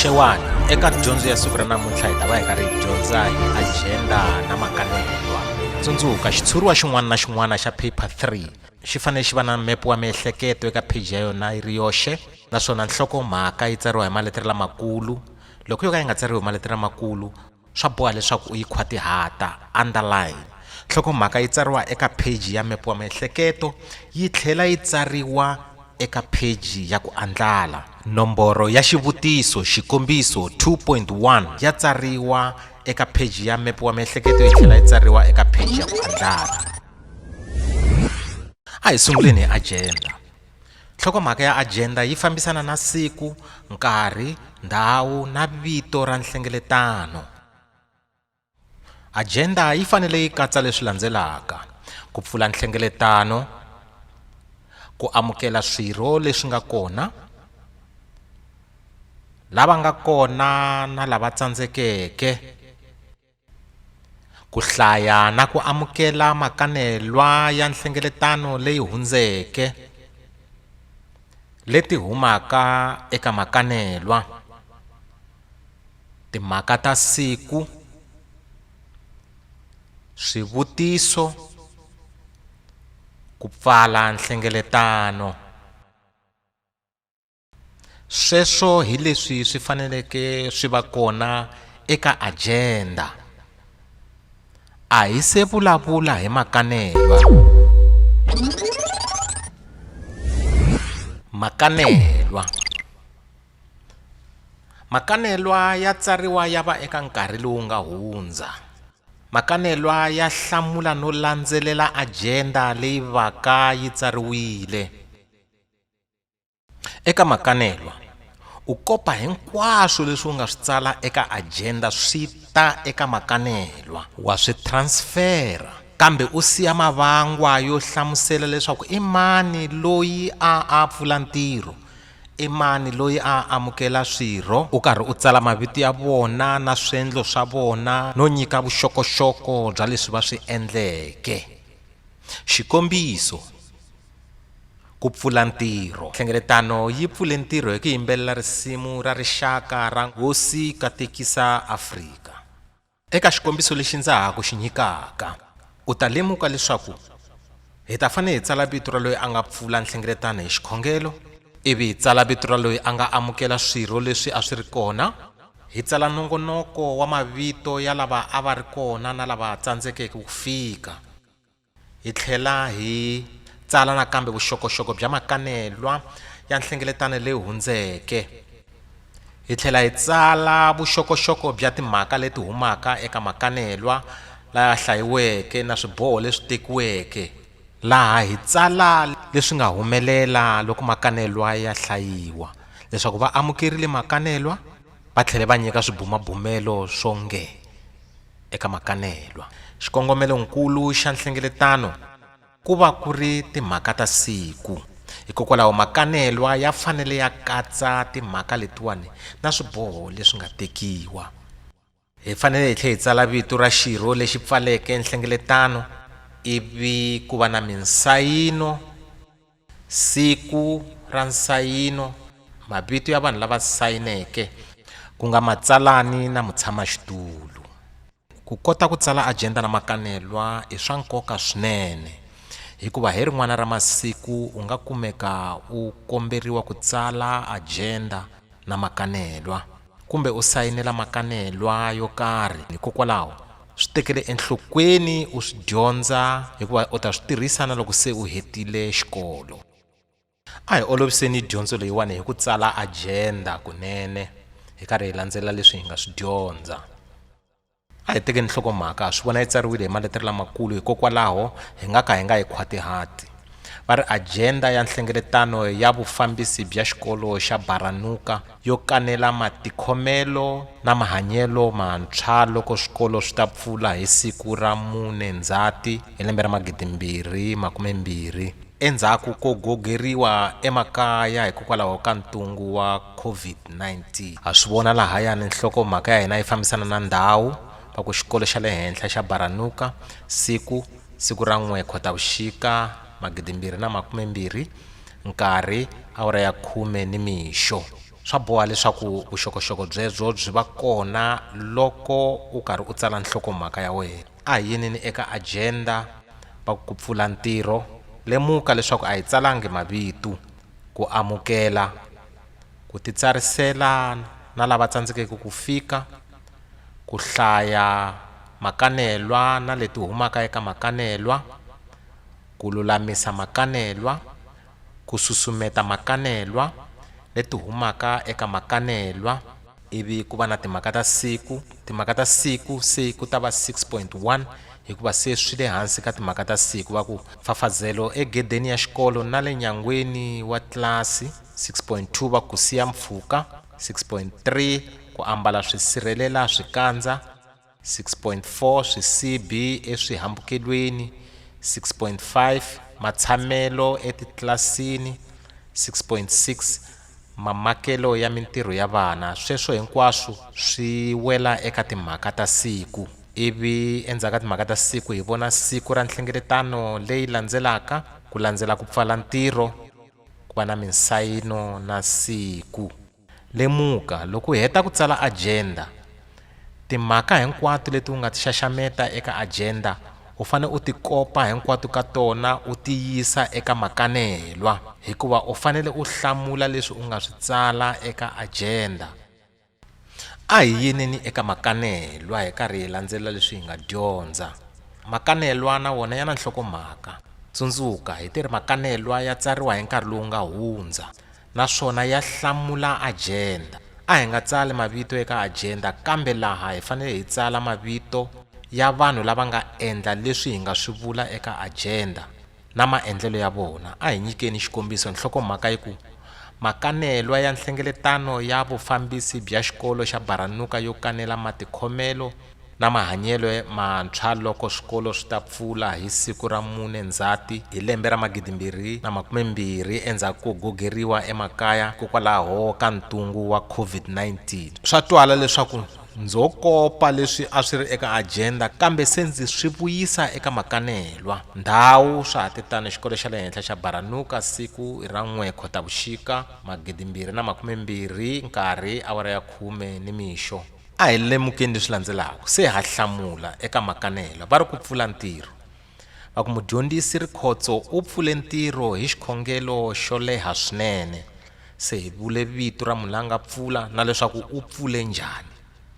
Xewani, eka dyondzo ya siku ra namuntlha hi ta va hi karhi hi dyondza hi agenda na makanelwa. Tsundzuka xitshuriwa xin'wana na xin'wana xa paper 3 xi fanele xi va na mepe wa miehleketo eka page ya yona yi ri yoxe, naswona nhlokomhaka yi tsariwa hi maletere lamakulu. Loko yo ka yi nga tsariwi hi maletere lamakulu swa boha leswaku u yi khwatihata, underline. Nhlokomhaka yi tsariwa eka page ya mepe wa miehleketo yi tlhela yi tsariwa eka page ya ku andlala. Nomboro ya xivutiso xikombiso 2.1 ya tsariwa eka page ya mepe wa miehleketo yi tlhela yi tsariwa eka page ya ku andlala. A hi sunguleni hi agenda. Nhlokomhaka ya agenda yi fambisana na siku, nkarhi, ndhawu na vito ra nhlengeletano. Agenda yi fanele yi katsa leswi landzelaka: ku pfula nhlengeletano, ku amukela swirho leswi nga kona, lava nga kona na lava tsandzekeke, ku hlaya na ku amukela makanelwa ya nhlengeletano leyi hundzeke, leti humaka eka makanelwa, timhaka ta siku, swivutiso, ku pfala nhlengeletano. Sweswo hi leswi swi faneleke swi va kona eka agenda. A hi se vulavula hi makanelwa. Makanelwa ya tsariwa ya va eka nkarhi lowu nga hundza. Makanelwa ya hlamula no landzelela agenda leyi vaka yi tsariwile. Eka makanelwa u kopa hinkwaswo leswi u nga swi tsala eka agenda swi ta eka makanelwa, wa swi transfera, kambe u siya mavangwa yo hlamusela leswaku i mani loyi a pfula ntirho, i mani loyi a amukela swirho, u karhi u tsala mavito ya vona na swiendlo swa vona no nyika vuxokoxoko bya leswi va swi endleke. Xikombiso, ku pfula ntirho. Nhlengeletano yi pfule ntirho hi ku yimbelela risimu ra rixaka ra Nkosi Katekisa Afrika. Eka xikombiso lexi ndza ha ku xi nyikaka, u ta lemuka leswaku hi ta fanele hi tsala vito ra loyi a nga pfula nhlengeletano hi xikhongelo, ivi hi tsala vito ra loyi a nga amukela swirho leswi a swi ri kona, hi tsala nongonoko wa mavito ya lava a va ri kona na lava tsandzekeke ku fika, hi tlhela hi tsala nakambe vuxokoxoko bya makanelwa ya nhlengeletano leyi hundzeke, hi tlhela hi tsala vuxokoxoko bya timhaka leti humaka eka makanelwa laya hlayiweke na swiboho leswi tekiweke, laha hi tsala leswi nga humelela loko makanelwa ya hlayiwa, leswaku va amukerile makanelwa va tlhela va nyika swibumabumelo swo nge eka makanelwa. Xikongomelonkulu xa nhlengeletano ku va ku ri timhaka ta siku, hikokwalaho makanelwa ya fanele ya katsa timhaka letiwani na swiboho leswi nga tekiwa. Hi fanele hi tlhela hi tsala vito ra xirho lexi pfaleke nhlengeletano, ivi ku va na minsayino, siku ra nsayino, mavito ya vanhu lava sayineke, ku nga matsalani na mutshamaxitulu. Ku kota ku tsala agenda na makanelwa i swa nkoka swinene, hikuva hi rin'wana ra masiku u nga kumeka u komberiwa ku tsala agenda na makanelwa, kumbe u sayinela makanelwa yo karhi. Hikokwalaho swi tekele enhlokweni u swi dyondza, hikuva u ta swi tirhisa na loko se u hetile xikolo. A hi oloviseni dyondzo leyiwani hi ku tsala agenda kunene hi karhi hi landzelela leswi hi nga swi dyondza. A hi tekeni nhlokomhaka swi vona yi tsariwile hi maletere lamakulu, hikokwalaho hi nga ka hi nga yi khwatihati. Va ri agenda ya nhlengeletano ya vufambisi bya xikolo xa Baranuka yo kanela matikhomelo na mahanyelo mantshwa loko swikolo swi ta pfula hi siku ra 4 Ndzhati hi lembe ra 2020, endzhaku ko gogeriwa emakaya hikokwalaho ka ntungu wa COVID-19. Ha swi vona lahayani nhlokomhaka ya hina yi fambisana na ndhawu, va ku xikolo xa le henhla xa Baranuka, siku ra 1 Khotavuxika 2020, nkarhi awara ya 10 nimixo. swa boha leswaku vuxokoxoko byebyo byi va kona loko u karhi u tsala nhlokomhaka ya wena. A hi yinini eka agenda va ku pfula ntirho, lemuka leswaku a hi tsalangi mavito, ku amukela, ku titsarisela na lava tsandzekeke ku fika, ku hlaya makanelwa na leti humaka eka makanelwa, ku lulamisa makanelwa, ku susumeta makanelwa leti humaka eka makanelwa, ivi ku va na timhaka ta siku. Timhaka ta siku se ku ta va 6.1 hikuva se swi le hansi ka timhaka ta siku, va ku mfafazelo egedeni ya xikolo na le nyangweni wa tlilasi. 6.2 va ku siya mpfhuka. 6.3 ku ambala swisirhelela swikandza. 6.4 swisibi eswihambukelweni. 6.5 matshamelo etitlilasini. 6.6 mamakelo ya mintirho ya vana. Sweswo hinkwaswo swi wela eka timhaka ta siku. Ivi endzhaku ka timhaka ta siku hi vona siku ra nhlengeletano leyi landzelaka, ku landzela ku pfala ntirho, ku va na minsayino na siku. Lemuka loko u heta ku tsala agenda, timhaka hinkwato leti u nga ti xaxameta eka agenda u fane u ti kopa hinkwato ka tona u ti yisa eka makanelwa, hikuva u fanele u hlamula leswi u nga swi tsala eka agenda. A hi yineni eka makanelwa hi karhi hi landzelela leswi hi nga dyondza. Makanelwa na wona ya na nhlokomhaka. Tsundzuka hi tirhi makanelwa ya tsariwa hi nkarhi lowu nga hundza, naswona ya hlamula agenda. A hi nga tsali mavito eka agenda, kambe laha hi fanele hi tsala mavito ya vanhu lava nga endla leswi hi nga swi vula eka agenda na maendlelo ya vona. A hi nyikeni xikombiso. Nhlokomhaka yi ku makanelwa ya nhlengeletano ya vufambisi bya xikolo xa Baranuka yo kanela matikhomelo na mahanyelo mantshwa loko swikolo swi ta pfula hi siku ra 4 Ndzhati hi lembe ra 2020 endzhaku ko gogeriwa emakaya kokwalaho ka ntungu wa COVID-19. Swa twala leswaku ndzo kopa leswi a swi ri eka agenda, kambe se ndzi swi vuyisa eka makanelwa. Ndhawu swa ha titano xikolo xa le henhla xa Baranuka siku ra 1 Khotavuxika 2020, nkarhi awara ya 10 nimixo. A hi lemukeni leswi landzelaka. Se ha hlamula eka makanelwa va ri ku pfula ntirho. Va ku mudyondzisi Rikhotso u pfule ntirho hi xikhongelo xo leha swinene. Se hi vule vito ra munhu la nga pfula na leswaku u pfule njhani.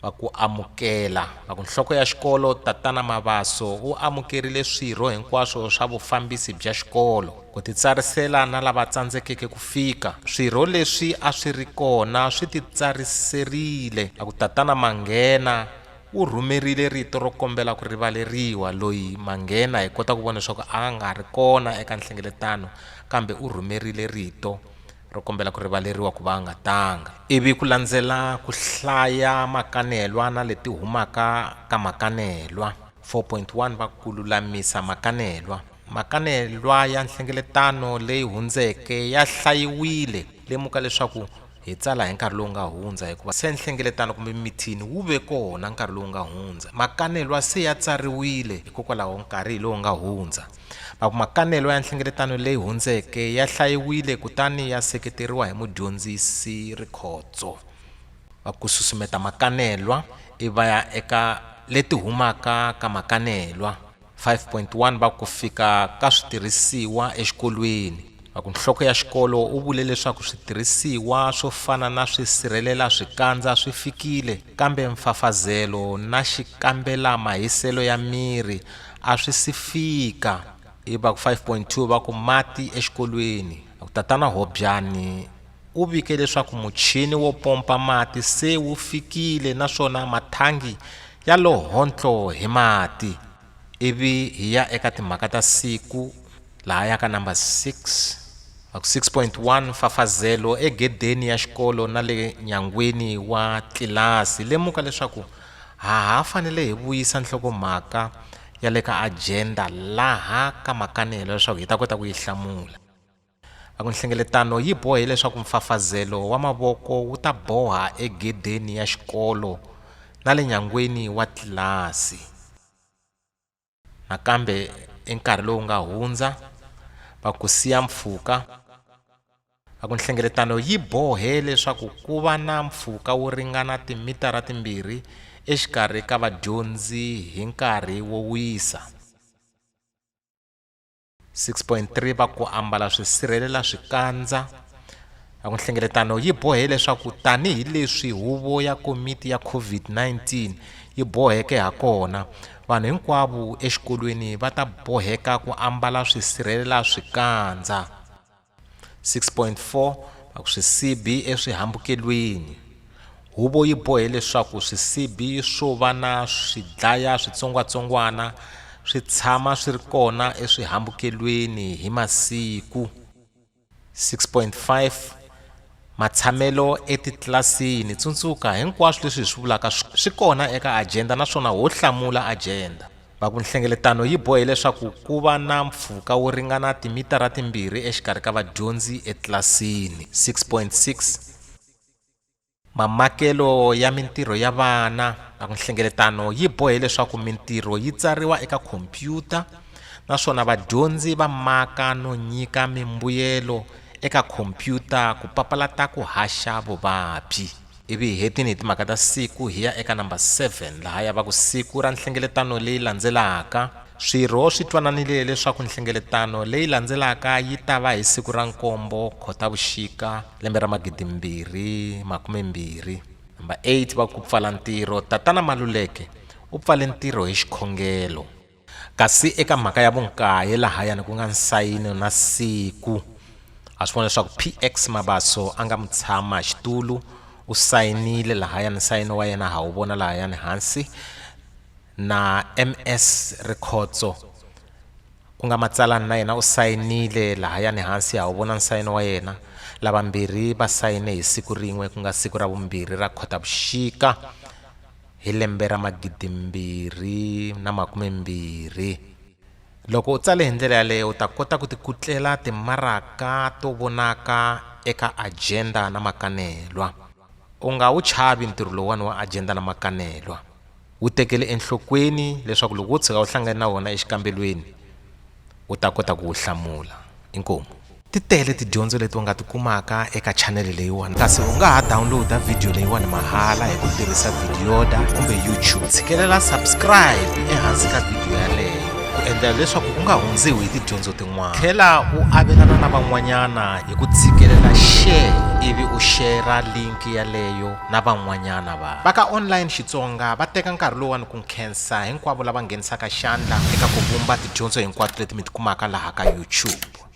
Va ku amukela. Va ku nhloko ya xikolo Tatana Mabaso u amukerile swirho hinkwaswo swa vufambisi bya xikolo, ku titsarisela na lava tsandzekeke ku fika. Swirho leswi a swi ri kona swi titsariserile. Va ku Tatana Manghena u rhumerile rito ro kombela ku rivaleriwa. Loyi Manghena hi kota ku vona leswaku a nga ri kona eka nhlengeletano, kambe u rhumerile rito ro kombela ku rivaleriwa ku va nga tanga. Ivi ku landzela ku hlaya makanelwa na leti humaka ka makanelwa. 4.1 va ku lulamisa makanelwa. Makanelwa ya nhlengeletano leyi hundzeke ya hlayiwile. Lemuka leswaku hi tsala hi nkarhi lowu nga hundza, hikuva se nhlengeletano kumbe mithini wu ve kona nkarhi lowu nga hundza. Makanelwa se ya tsariwile hikokwalaho nkarhi lowu nga hundza. Makanelwa ya nhlengeletano leyi hundzeke ya hlayiwile kutani ya seketeriwa hi mudyondzisi Rikhotso. Va ku susumeta makanelwa i va ya eka leti humaka ka makanelwa. 5.1 va ku fika ka switirhisiwa exikolweni. Va ku nhloko ya xikolo u vule leswaku switirhisiwa swo fana na swisirhelela swikandza swi fikile, kambe mfafazelo na xikambela mahiselo ya miri a swi si fika. Iva ku 5.2 va ku mati exikolweni. Tatana Hobyani u vike leswaku muchini wo pompa mati se wu fikile, naswona mathangi ya lohonhlo hi mati. Ivi hi ya eka timhaka ta siku laha ya ka number 6. 6.1 mfafazelo egedeni ya xikolo na le nyangweni wa tlilasi. Lemuka leswaku ha fanele hi vuyisa nhlokomhaka ya le ka agenda laha ka makanelwa leswaku hi ta kota ku yi hlamula. Va ku nhlengeletano yi bohe leswaku mfafazelo wa mavoko wu ta boha egedeni ya xikolo na le nyangweni wa tlilasi. Nakambe enkarhi lowu nga hundza va ku siya mpfhuka. a ku nhlengeletano yi bohe leswaku ku va na mpfhuka wo ringana timitara timbirhi exikarhi ka vadyondzi hi nkarhi wo wisa. 6.3 va ku ambala swisirhelela swikandza. A ku nhlengeletano yi bohe leswaku tanihileswi huvo ya komiti ya COVID-19 yi boheke hakona, vanhu hinkwavo exikolweni va ta boheka ku ambala swisirhelela swikandza. 6.4 va ku swisibi eswihambukelweni. Huvo yi bohe leswaku swisibi swo va na swidlaya switsongwatsongwana swi tshama swi ri kona eswihambukelweni hi masiku. 6.5 matshamelo etitlilasini. Tsundzuka hinkwaswo leswi hi swi vulaka swi kona eka ajenda naswona ho hlamula ajenda. Va ku nhlengeletano yi bohe leswaku ku va na mpfhuka wo ringana timitara timbirhi exikarhi ka vadyondzi etlilasini. 6.6 mamakelo ya mintirho ya vana. Va ku nhlengeletano yi bohe leswaku mintirho yi tsariwa eka khompyuta naswona vadyondzi va maka no nyika mimbuyelo eka khompyuta ku papalata ku haxa vuvabyi. Ivi hi hetini hi timhaka ta siku hi ya eka number 7 laha ya va ku siku ra nhlengeletano leyi landzelaka. Swirho swi twananile leswaku nhlengeletano leyi landzelaka yi ta va hi siku ra 7 Khotavuxika lembe ra 2020. Number 8 va ku pfala ntirho. Tatana Maluleke u pfale ntirho hi xikhongelo. Kasi eka mhaka ya vu9 lahayani ku nga nsayino na siku, a swi vona leswaku PX Mabaso a nga mutshama xitulu u sayinile lahayani, nsayino wa yena ha wu vona lahayani hansi, na MS Rikhotso ku nga matsalani na yena u sayinile lahayani hansi, ha wu vona nsayino wa yena. Lavambirhi va sayine hi siku rin'we ku nga siku ra vumbirhi ra Khotavuxika hi lembe ra 2020. Loko u tsale hi ndlela yaleyo u ta kota ku tikutlela timaraka to vonaka eka ajenda na makanelwa. U nga wu chavi ntirho lowani wa ajenda na makanelwa. Wu tekele enhlokweni leswaku loko u tshuka u hlangane na wona exikambelweni u ta kota ku wu hlamula. Inkomu. Ti tele tidyondzo leti u nga ti kumaka eka channel leyiwani, kasi u nga ha downloada video leyiwani mahala hi ku tirhisa Videoda kumbe YouTube. Tshikelela subscribe ehansi ka video yaleyo ku endlela leswaku u nga hundziwi hi tidyondzo tin'wana. Tlhela u avelana na van'wanyana hi ku tshikelela share, ivi u share link yaleyo na van'wanyana va ka online Xitsonga va teka nkarhi lowani ku khensa hinkwavo lava nghenisaka xandla eka ku vumba tidyondzo hinkwato leti mi ti kumaka laha ka YouTube.